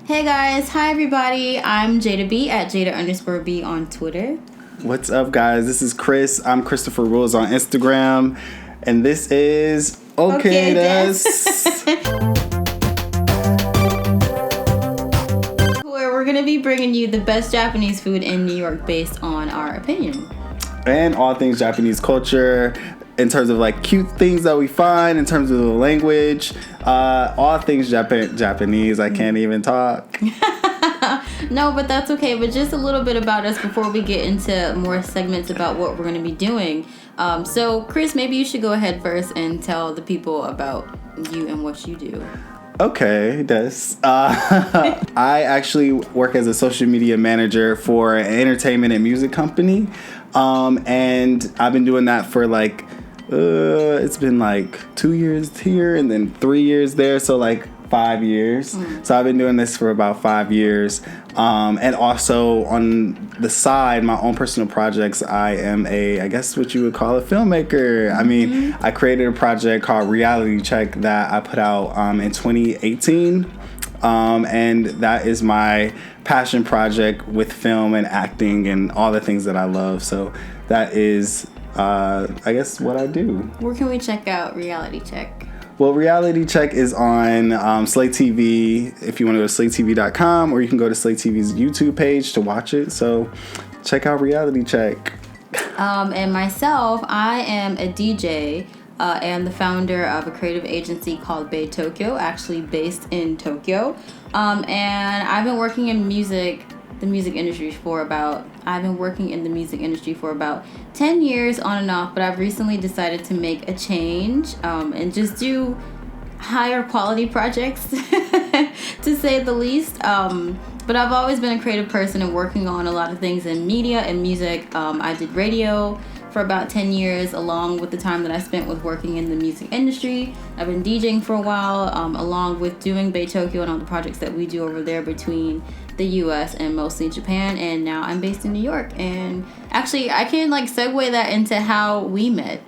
Hey guys, hi everybody. I'm Jayda B at Jayda_B on Twitter. What's up, guys? This is Chris. I'm Christopher Rules on Instagram, and this is OKDESU. Where we're gonna be bringing you the best Japanese food in New York based on our opinion. And all things Japanese culture, in terms of like cute things that we find, in terms of the language, all things Japanese. I can't even talk. No, but that's okay. But just a little bit about us before we get into more segments about what we're going to be doing. So, Chris, maybe you should go ahead first and tell the people about you and what you do. Okay, I actually work as a social media manager for an entertainment and music company. And I've been doing that for like, it's been like 2 years here and then 3 years there. So like 5 years. So I've been doing this for about 5 years. And also on the side, my own personal projects, I am I guess what you would call a filmmaker. I mean, I created a project called Reality Check that I put out in 2018. And that is my passion project with film and acting and all the things that I love. So that is, I guess, what I do. Where can we check out Reality Check? Well, Reality Check is on Slate TV if you want to go to slatetv.com, or you can go to Slate TV's YouTube page to watch it. So check out Reality Check. And myself, I am a DJ and the founder of a creative agency called Bae Tokyo, actually based in Tokyo. And I've been working in the music industry for about 10 years on and off, but I've recently decided to make a change and just do higher quality projects, to say the least. But I've always been a creative person and working on a lot of things in media and music. I did radio for about 10 years, along with the time that I spent with working in the music industry. I've been DJing for a while, along with doing Bae Tokyo and all the projects that we do over there between the US and mostly Japan, and now I'm based in New York. And actually, I can segue that into how we met.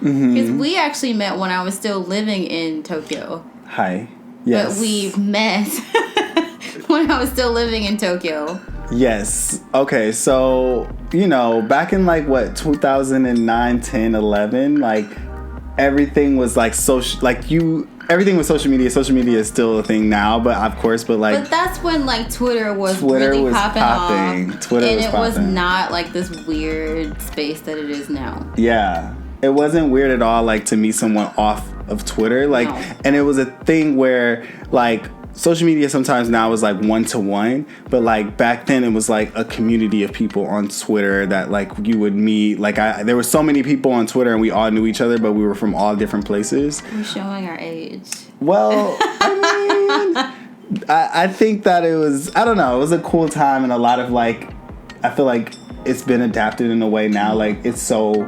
Because we actually met when I was still living in Tokyo. Hi. Yes. But we met when I was still living in Tokyo. Yes. Okay, so, back in 2009, 10, 11, everything was everything with social media. Social media is still a thing now, but that's when Twitter was really popping off. Twitter and it was not this weird space that it is now. Yeah. It wasn't weird at all to meet someone off of Twitter. No. And it was a thing where social media sometimes now is one-to-one, but back then it was a community of people on Twitter that you would meet. There were so many people on Twitter and we all knew each other, but we were from all different places. We're showing our age. Well, I mean, I think that it was, I don't know, it was a cool time, and a lot of I feel it's been adapted in a way now. It's so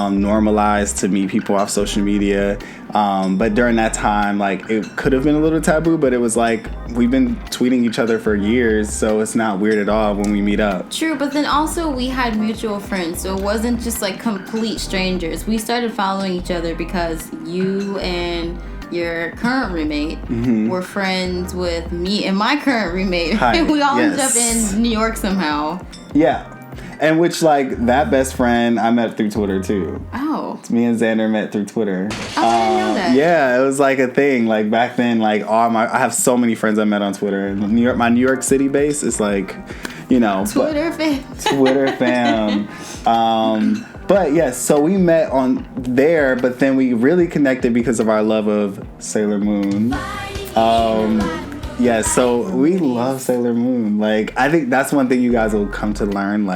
normalized to meet people off social media. But during that time, it could have been a little taboo, but it was we've been tweeting each other for years, so it's not weird at all when we meet up. True, but then also we had mutual friends, so it wasn't just complete strangers. We started following each other because you and your current roommate were friends with me and my current roommate. Hi. We all ended up in New York somehow. Yeah. And which, that best friend I met through Twitter, too. Oh. Me and Xander met through Twitter. Oh, I didn't know that. Yeah, it was a thing. Back then, I have so many friends I met on Twitter. My New York City base is Twitter fam. Twitter fam. But yes, so we met on there, but then we really connected because of our love of Sailor Moon. Yeah, so we love Sailor Moon. I think that's one thing you guys will come to learn.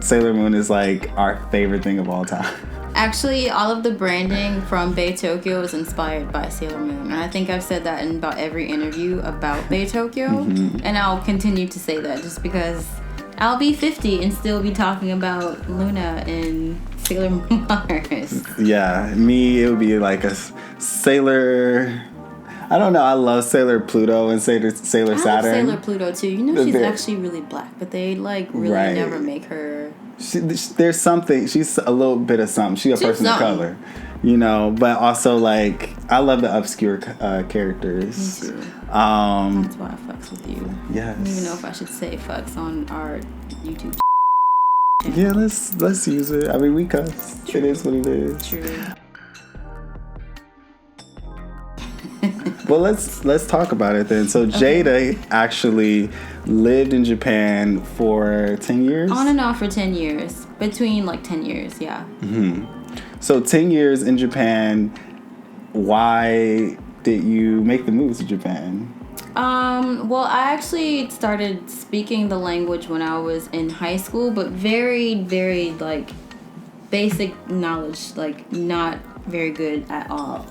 Sailor Moon is our favorite thing of all time. Actually, all of the branding from Bae Tokyo is inspired by Sailor Moon. And I think I've said that in about every interview about Bae Tokyo. And I'll continue to say that just because I'll be 50 and still be talking about Luna and Sailor Mars. Yeah, it would be a Sailor... I don't know. I love Sailor Pluto and Sailor Saturn. I love Sailor Pluto too. She's actually really black, but they really never make her. There's something. She's a little bit of something. She's a person of color. you know, but also like I love the obscure characters. Me too. That's why I fucks with you. Yes. I don't even know if I should say fucks on our YouTube. Yeah, let's use it. I mean, we cuss. True. It is what it is. True. Well, let's talk about it then. So Jayda actually lived in Japan for 10 years? On and off for 10 years. Between like 10 years, yeah. Mm-hmm. So 10 years in Japan, why did you make the move to Japan? Well, I actually started speaking the language when I was in high school, but very, very like basic knowledge, like not very good at all.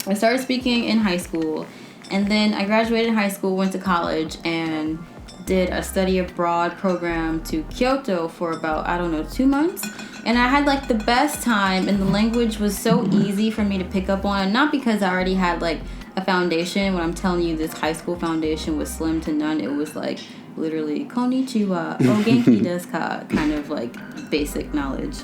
I started speaking in high school, and then I graduated high school, went to college, and did a study abroad program to Kyoto for about, 2 months. And I had like the best time, and the language was so easy for me to pick up on. Not because I already had like a foundation. When I'm telling you, this high school foundation was slim to none. It was like literally konnichiwa, o genki desu ka, kind of like basic knowledge.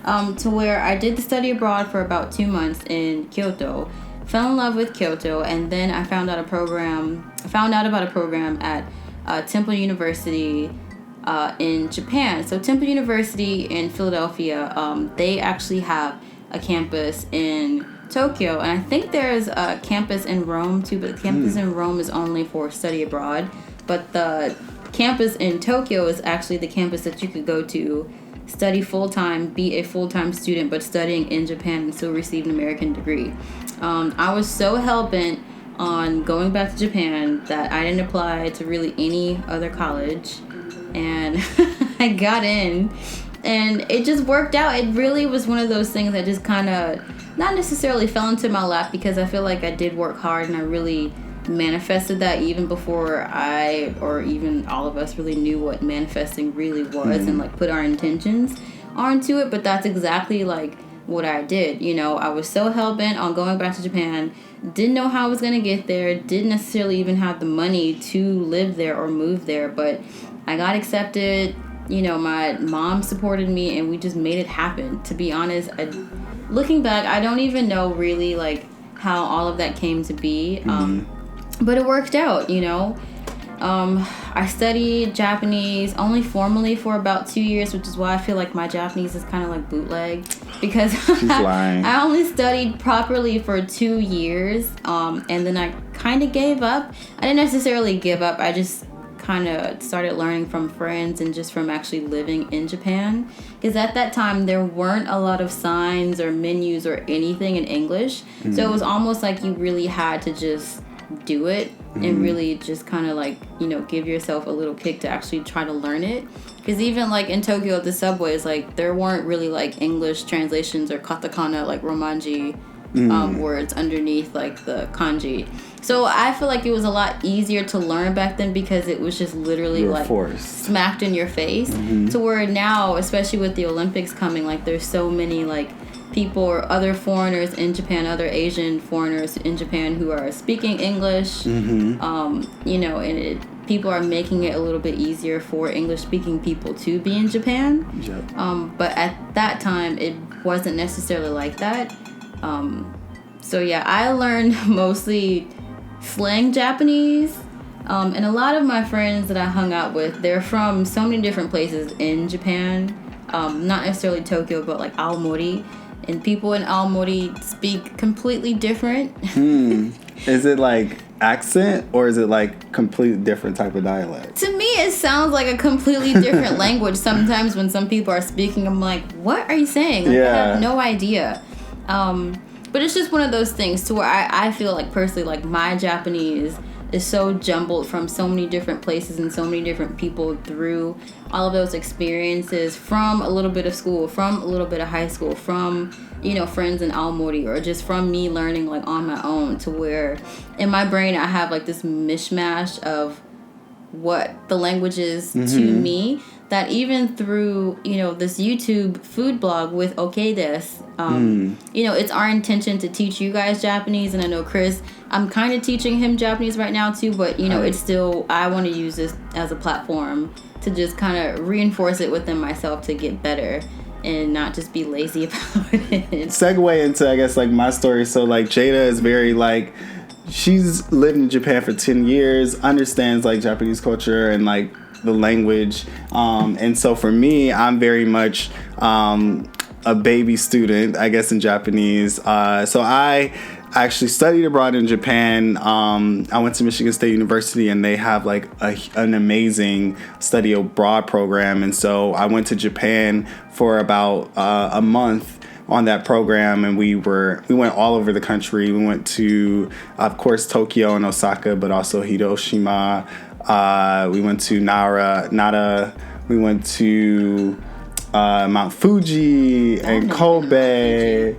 To where I did the study abroad for about 2 months in Kyoto. Fell in love with Kyoto, and then I found out about a program at Temple University in Japan. So Temple University in Philadelphia, they actually have a campus in Tokyo, and I think there's a campus in Rome too, but the campus in Rome is only for study abroad. But the campus in Tokyo is actually the campus that you could go to, study full-time, be a full-time student, but studying in Japan and still receive an American degree. I was so hell-bent on going back to Japan that I didn't apply to really any other college, and I got in, and it just worked out. It really was one of those things that just kind of not necessarily fell into my lap, because I feel like I did work hard, and I really manifested that even before I or even all of us really knew what manifesting really was, and like put our intentions onto it. But that's exactly like what I did. You know, I was so hell-bent on going back to Japan, didn't know how I was going to get there, didn't necessarily even have the money to live there or move there, but I got accepted. You know, my mom supported me, and we just made it happen. To be honest, looking back, I don't even know really like how all of that came to be, but it worked out, you know. I studied Japanese only formally for about 2 years, which is why I feel like my Japanese is kind of like bootleg, because She's lying. I only studied properly for 2 years, and then I kind of gave up. I didn't necessarily give up. I just kind of started learning from friends and just from actually living in Japan, because at that time there weren't a lot of signs or menus or anything in English, so it was almost like you really had to just do it and really just kind of like, you know, give yourself a little kick to actually try to learn it. Because even like in Tokyo at the subways, like there weren't really like English translations or katakana like romanji words underneath like the kanji. So I feel like it was a lot easier to learn back then, because it was just literally like forced, smacked in your face. To where now, especially with the Olympics coming, like there's so many like people or other foreigners in Japan, other Asian foreigners in Japan who are speaking English, you know, and people are making it a little bit easier for English-speaking people to be in Japan. Yep. But at that time, it wasn't necessarily like that. So yeah, I learned mostly slang Japanese, and a lot of my friends that I hung out with, they're from so many different places in Japan, not necessarily Tokyo, but like Aomori. And people in Aomori speak completely different. Is it like accent, or is it like completely different type of dialect? To me, it sounds like a completely different language. Sometimes when some people are speaking, I'm like, what are you saying? Like, I have no idea. But it's just one of those things to where I feel like personally, like my Japanese is so jumbled from so many different places and so many different people through all of those experiences, from a little bit of school, from a little bit of high school, from, you know, friends in Aomori, or just from me learning like on my own, to where in my brain I have like this mishmash of what the language is to me, that even through, you know, this YouTube food blog with OKDESU, you know, it's our intention to teach you guys Japanese. And I know Chris, I'm kind of teaching him Japanese right now too, but you know, it's still, I want to use this as a platform to just kind of reinforce it within myself to get better. and not just be lazy about it. Segue into, I guess, like my story. So like Jayda is very like, she's lived in Japan for 10 years, understands like Japanese culture and like the language. And so for me, I'm very much a baby student, I guess, in Japanese. So I actually studied abroad in Japan. I went to Michigan State University, and they have like an amazing study abroad program. And so I went to Japan for about a month on that program, and we went all over the country. We went to, of course, Tokyo and Osaka, but also Hiroshima. We went to Nara. We went to Mount Fuji and Kobe,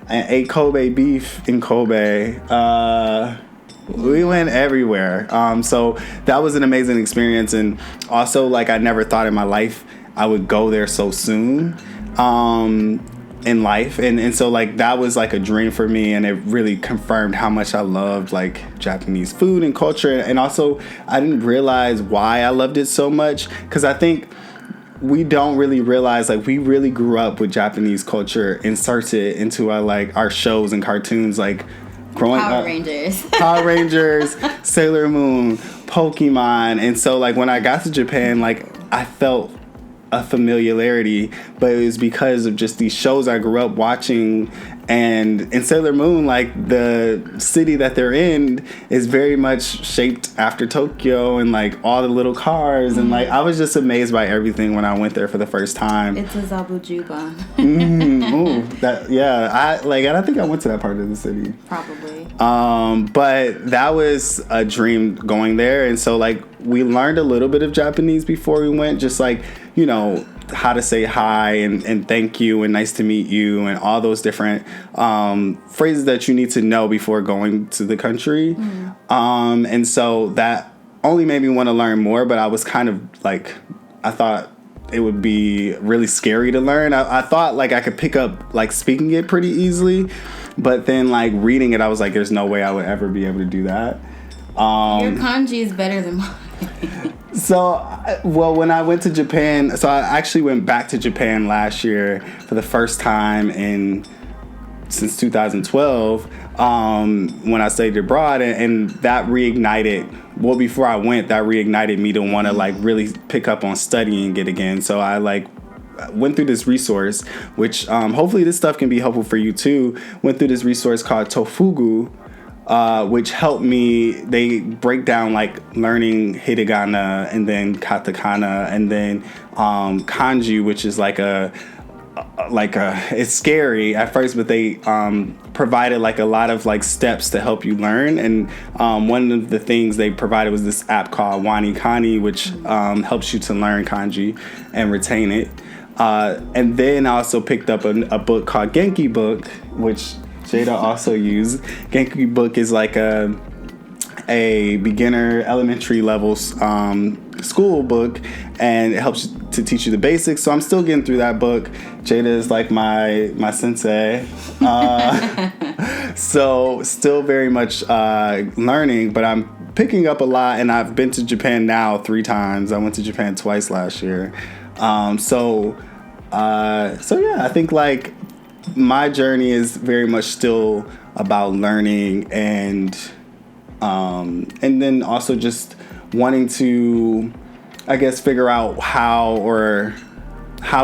and ate Kobe beef in Kobe. We went everywhere. So that was an amazing experience, and also like I never thought in my life I would go there so soon in life, and so like that was like a dream for me, and it really confirmed how much I loved like Japanese food and culture. And also I didn't realize why I loved it so much, because I think we don't really realize like we really grew up with Japanese culture inserted into our shows and cartoons, like growing up. Power Rangers, Sailor Moon, Pokemon. And so like when I got to Japan, like I felt a familiarity, but it was because of just these shows I grew up watching. And in Sailor Moon, like the city that they're in is very much shaped after Tokyo, and like all the little cars, and like I was just amazed by everything when I went there for the first time. It's a Zabujuban. I think I went to that part of the city. Probably. But that was a dream going there, and so like we learned a little bit of Japanese before we went, just like, you know, how to say hi and thank you and nice to meet you and all those different phrases that you need to know before going to the country. And so that only made me want to learn more, but I was kind of like, I thought it would be really scary to learn. I thought like I could pick up like speaking it pretty easily, but then like reading it, I was like, there's no way I would ever be able to do that. Your kanji is better than mine. So, well, when I went to Japan, so I actually went back to Japan last year for the first time since 2012, when I studied abroad, and that reignited, well, before I went, that reignited me to want to like really pick up on studying it again. So I like went through this resource, which hopefully this stuff can be helpful for you too. Went through this resource called Tofugu, which helped me. They break down like learning hiragana and then katakana and then kanji, which is like a it's scary at first, but they provided like a lot of like steps to help you learn. And one of the things they provided was this app called Wani Kani, which helps you to learn kanji and retain it. And then I also picked up a book called Genki Book, which Jayda also used. Genki Book is like a beginner elementary level school book, and it helps to teach you the basics. So I'm still getting through that book. Jayda is like my sensei. So still very much learning, but I'm picking up a lot, and I've been to Japan now 3 times. I went to Japan twice last year. So yeah, I think like my journey is very much still about learning and then also just wanting to, I guess, figure out how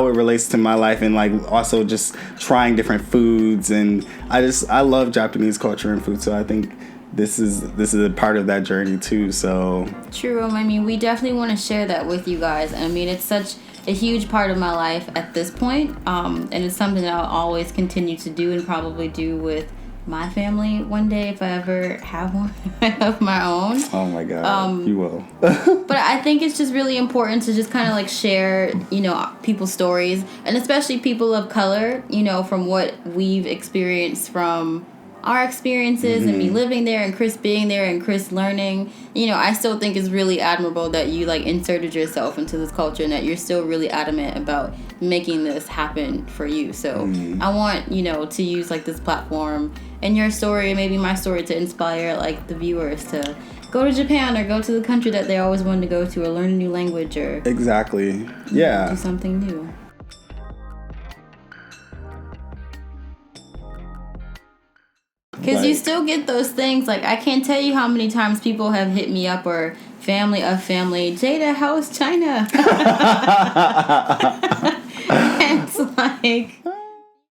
it relates to my life, and like also just trying different foods. And I love Japanese culture and food, so I think this is a part of that journey too. So true. I mean, we definitely want to share that with you guys. I mean, it's such a huge part of my life at this point, and it's something that I'll always continue to do and probably do with my family one day if I ever have one of my own. Oh my God, you will. But I think it's just really important to just kind of like share, you know, people's stories, and especially people of color, you know, from what we've experienced from our experiences and me living there and Chris being there and Chris learning. You know, I still think it's really admirable that you like inserted yourself into this culture and that you're still really adamant about making this happen for you. So I want, you know, to use like this platform and your story and maybe my story to inspire like the viewers to go to Japan or go to the country that they always wanted to go to, or learn a new language, or exactly, yeah, do something new. Because you still get those things. Like, I can't tell you how many times people have hit me up or family of family, Jayda, how's China? And it's like,